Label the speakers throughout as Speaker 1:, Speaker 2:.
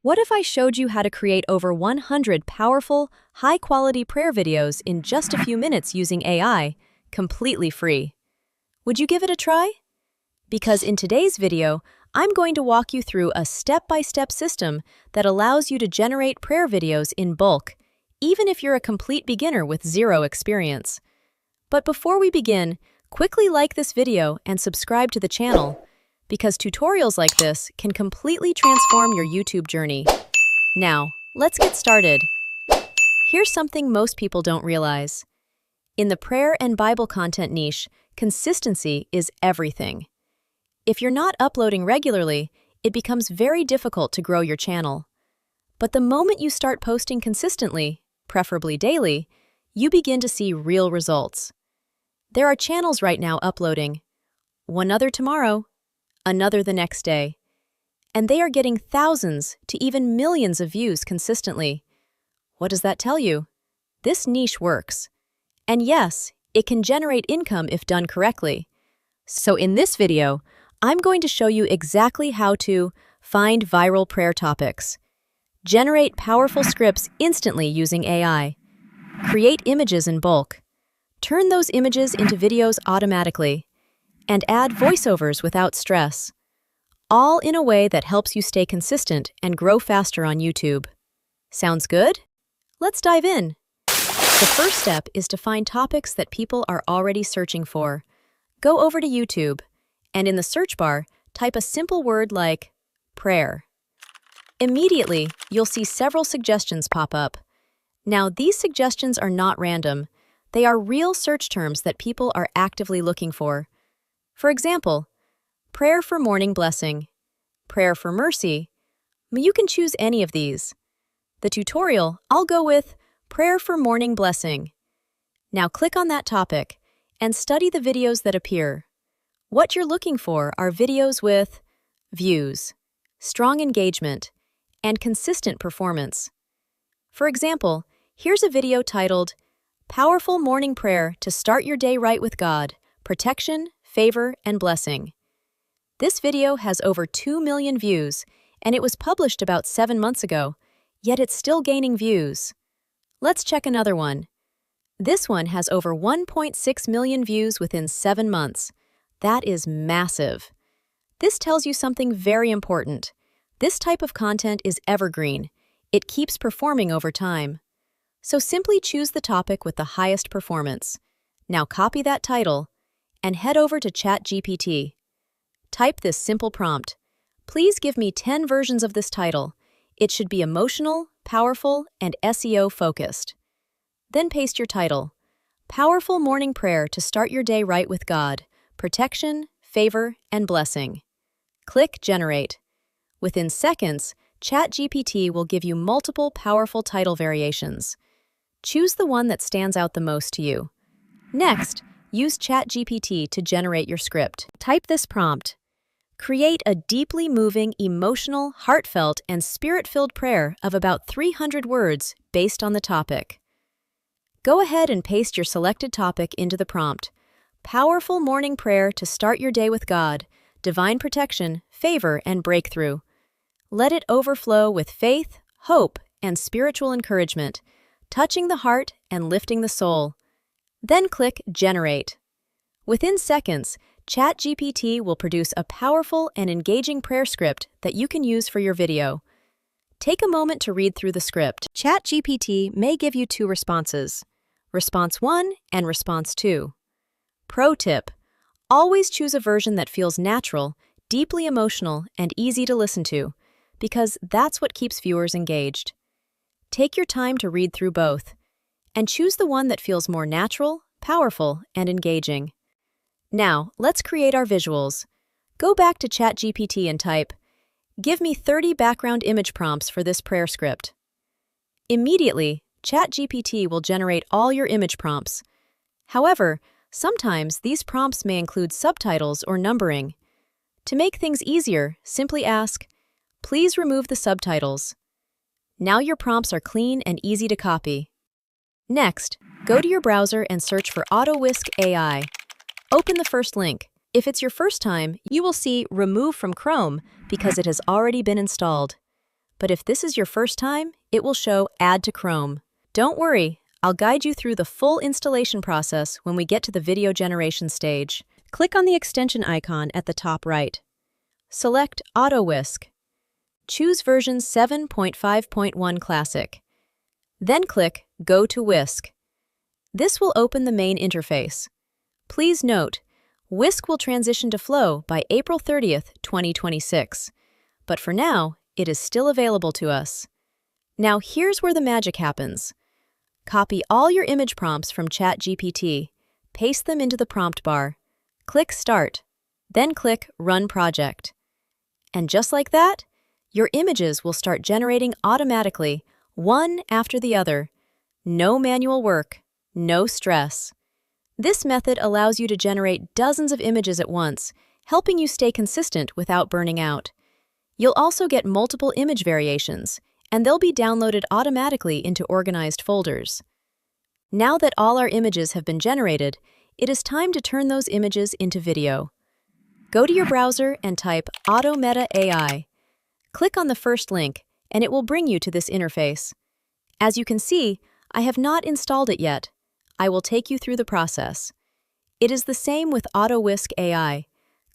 Speaker 1: What if I showed you how to create over 100 powerful, high-quality prayer videos in just a few minutes using AI, completely free? Would you give it a try? Because in today's video, I'm going to walk you through a step-by-step system that allows you to generate prayer videos in bulk, even if you're a complete beginner with zero experience. But before we begin, quickly like this video and subscribe to the channel, because tutorials like this can completely transform your YouTube journey. Now, let's get started. Here's something most people don't realize. In the prayer and Bible content niche, consistency is everything. If you're not uploading regularly, it becomes very difficult to grow your channel. But the moment you start posting consistently, preferably daily, you begin to see real results. There are channels right now uploading one other tomorrow, another the next day, and they are getting thousands to even millions of views consistently. What does that tell you? This niche works. And yes, it can generate income if done correctly. So in this video, I'm going to show you exactly how to find viral prayer topics, generate powerful scripts instantly using AI, create images in bulk, turn those images into videos automatically, and add voiceovers without stress, all in a way that helps you stay consistent and grow faster on YouTube. Sounds good? Let's dive in. The first step is to find topics that people are already searching for. Go over to YouTube, and in the search bar, type a simple word like prayer. Immediately, you'll see several suggestions pop up. Now, these suggestions are not random. They are real search terms that people are actively looking for. For example, prayer for morning blessing, prayer for mercy. You can choose any of these. The tutorial, I'll go with prayer for morning blessing. Now click on that topic and study the videos that appear. What you're looking for are videos with views, strong engagement, and consistent performance. For example, here's a video titled Powerful Morning Prayer to Start Your Day Right with God, Protection, Favor, and Blessing. This video has over 2 million views, and it was published about 7 months ago, yet it's still gaining views. Let's check another one. This one has over 1.6 million views within 7 months. That is massive. This tells you something very important. This type of content is evergreen. It keeps performing over time. So simply choose the topic with the highest performance. Now copy that title and head over to ChatGPT. Type this simple prompt. Please give me 10 versions of this title. It should be emotional, powerful, and SEO focused. Then paste your title. Powerful Morning Prayer to Start Your Day Right with God, Protection, Favor, and Blessing. Click Generate. Within seconds, ChatGPT will give you multiple powerful title variations. Choose the one that stands out the most to you. Next, use ChatGPT to generate your script. Type this prompt. Create a deeply moving, emotional, heartfelt, and spirit-filled prayer of about 300 words based on the topic. Go ahead and paste your selected topic into the prompt. Powerful morning prayer to start your day with God, divine protection, favor, and breakthrough. Let it overflow with faith, hope, and spiritual encouragement, touching the heart and lifting the soul. Then click Generate. Within seconds, ChatGPT will produce a powerful and engaging prayer script that you can use for your video. Take a moment to read through the script. ChatGPT may give you 2 responses, Response 1 and Response 2. Pro tip: always choose a version that feels natural, deeply emotional, and easy to listen to, because that's what keeps viewers engaged. Take your time to read through both, and choose the one that feels more natural, powerful, and engaging. Now, let's create our visuals. Go back to ChatGPT and type, "Give me 30 background image prompts for this prayer script." Immediately, ChatGPT will generate all your image prompts. However, sometimes these prompts may include subtitles or numbering. To make things easier, simply ask, "Please remove the subtitles." Now your prompts are clean and easy to copy. Next, go to your browser and search for AutoWhisk AI. Open the first link. If it's your first time, you will see Remove from Chrome because it has already been installed. but if this is your first time, it will show Add to Chrome. Don't worry, I'll guide you through the full installation process when we get to the video generation stage. Click on the extension icon at the top right. Select Auto Whisk. Choose version 7.5.1 Classic. Then click Go to Whisk. This will open the main interface. Please note, Whisk will transition to Flow by April 30th, 2026. But for now, it is still available to us. Now here's where the magic happens. Copy all your image prompts from ChatGPT, paste them into the prompt bar, click Start, then click Run Project. And just like that, your images will start generating automatically, one after the other. No manual work, no stress. This method allows you to generate dozens of images at once, helping you stay consistent without burning out. You'll also get multiple image variations, and they'll be downloaded automatically into organized folders. Now that all our images have been generated, it is time to turn those images into video. Go to your browser and type AutoMeta AI. Click on the first link, and it will bring you to this interface. As you can see, I have not installed it yet. I will take you through the process. It is the same with Auto Whisk AI.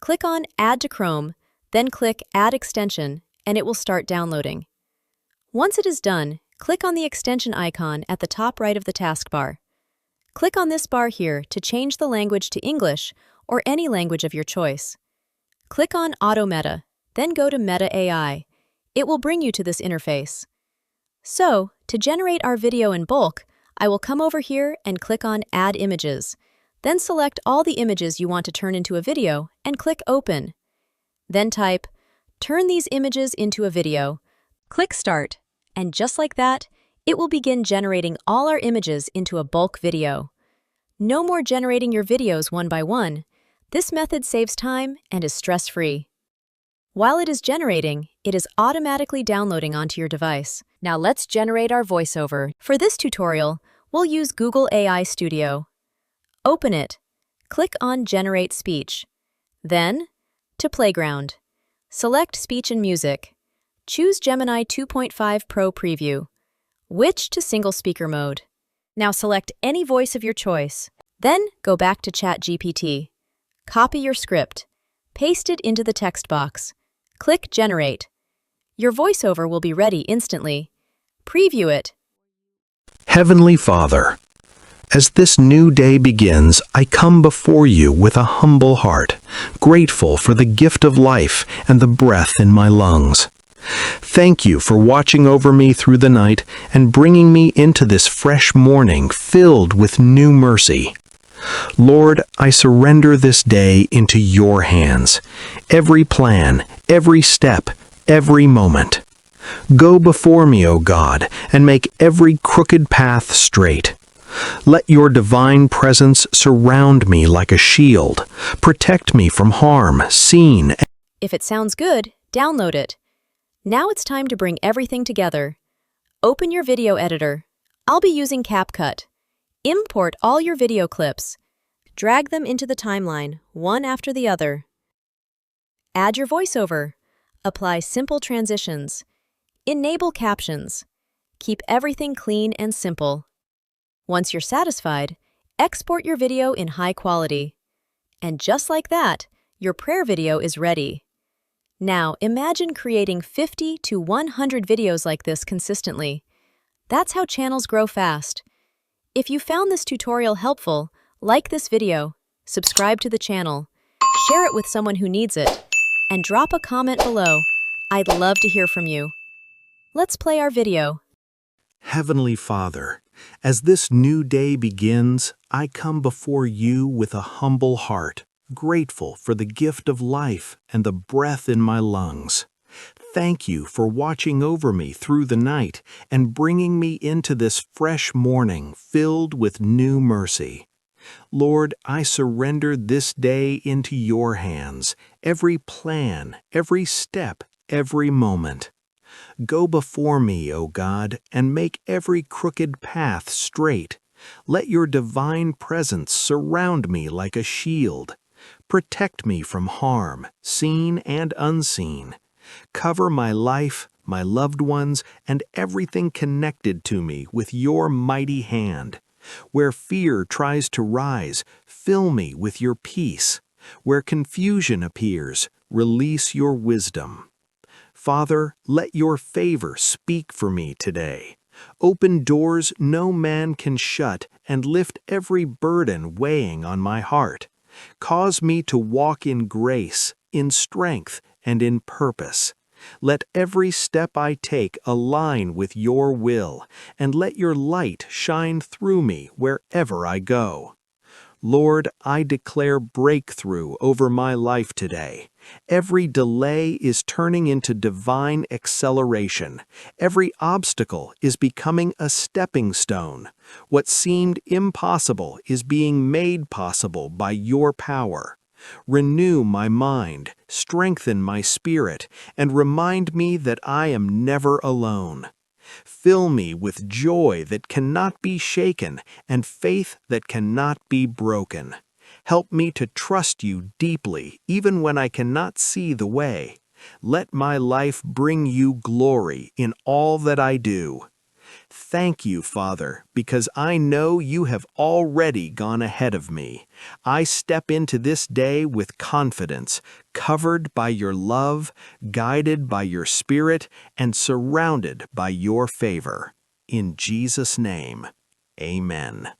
Speaker 1: Click on Add to Chrome, then click Add Extension, and it will start downloading. Once it is done, click on the extension icon at the top right of the taskbar. Click on this bar here to change the language to English or any language of your choice. Click on AutoMeta, then go to Meta AI. It will bring you to this interface. So, to generate our video in bulk, I will come over here and click on Add Images. Then select all the images you want to turn into a video and click Open. Then type, Turn these images into a video. Click Start, and just like that, it will begin generating all our images into a bulk video. No more generating your videos one by one. This method saves time and is stress-free. While it is generating, it is automatically downloading onto your device. Now let's generate our voiceover. For this tutorial, we'll use Google AI Studio. Open it. Click on Generate Speech. Then, to Playground. Select Speech and Music. Choose Gemini 2.5 Pro Preview. Switch to single speaker mode. Now select any voice of your choice. Then go back to ChatGPT. Copy your script. Paste it into the text box. Click Generate. Your voiceover will be ready instantly. Preview it.
Speaker 2: Heavenly Father, as this new day begins, I come before you with a humble heart, grateful for the gift of life and the breath in my lungs. Thank you for watching over me through the night and bringing me into this fresh morning filled with new mercy. Lord, I surrender this day into your hands. Every plan, every step, every moment. Go before me, O God, and make every crooked path straight. Let your divine presence surround me like a shield. Protect me from harm, seen.
Speaker 1: If it sounds good, download it. Now it's time to bring everything together. Open your video editor. I'll be using CapCut. Import all your video clips. Drag them into the timeline, one after the other. Add your voiceover. Apply simple transitions. Enable captions. Keep everything clean and simple. Once you're satisfied, export your video in high quality. And just like that, your prayer video is ready. Now, imagine creating 50 to 100 videos like this consistently. That's how channels grow fast. If you found this tutorial helpful, like this video, subscribe to the channel, share it with someone who needs it, and drop a comment below. I'd love to hear from you. Let's play our video.
Speaker 2: Heavenly Father, as this new day begins, I come before you with a humble heart, grateful for the gift of life and the breath in my lungs. Thank you for watching over me through the night and bringing me into this fresh morning filled with new mercy. Lord, I surrender this day into your hands, every plan, every step, every moment. Go before me, O God, and make every crooked path straight. Let your divine presence surround me like a shield. Protect me from harm, seen and unseen. Cover my life, my loved ones, and everything connected to me with your mighty hand. Where fear tries to rise, fill me with your peace. Where confusion appears, release your wisdom. Father, let your favor speak for me today. Open doors no man can shut and lift every burden weighing on my heart. Cause me to walk in grace, in strength, and in purpose. Let every step I take align with your will, and let your light shine through me wherever I go. Lord, I declare breakthrough over my life today. Every delay is turning into divine acceleration. Every obstacle is becoming a stepping stone. What seemed impossible is being made possible by your power. Renew my mind, strengthen my spirit, and remind me that I am never alone. Fill me with joy that cannot be shaken and faith that cannot be broken. Help me to trust you deeply even when I cannot see the way. Let my life bring you glory in all that I do. Thank you, Father, because I know you have already gone ahead of me. I step into this day with confidence, covered by your love, guided by your Spirit, and surrounded by your favor. In Jesus' name, amen.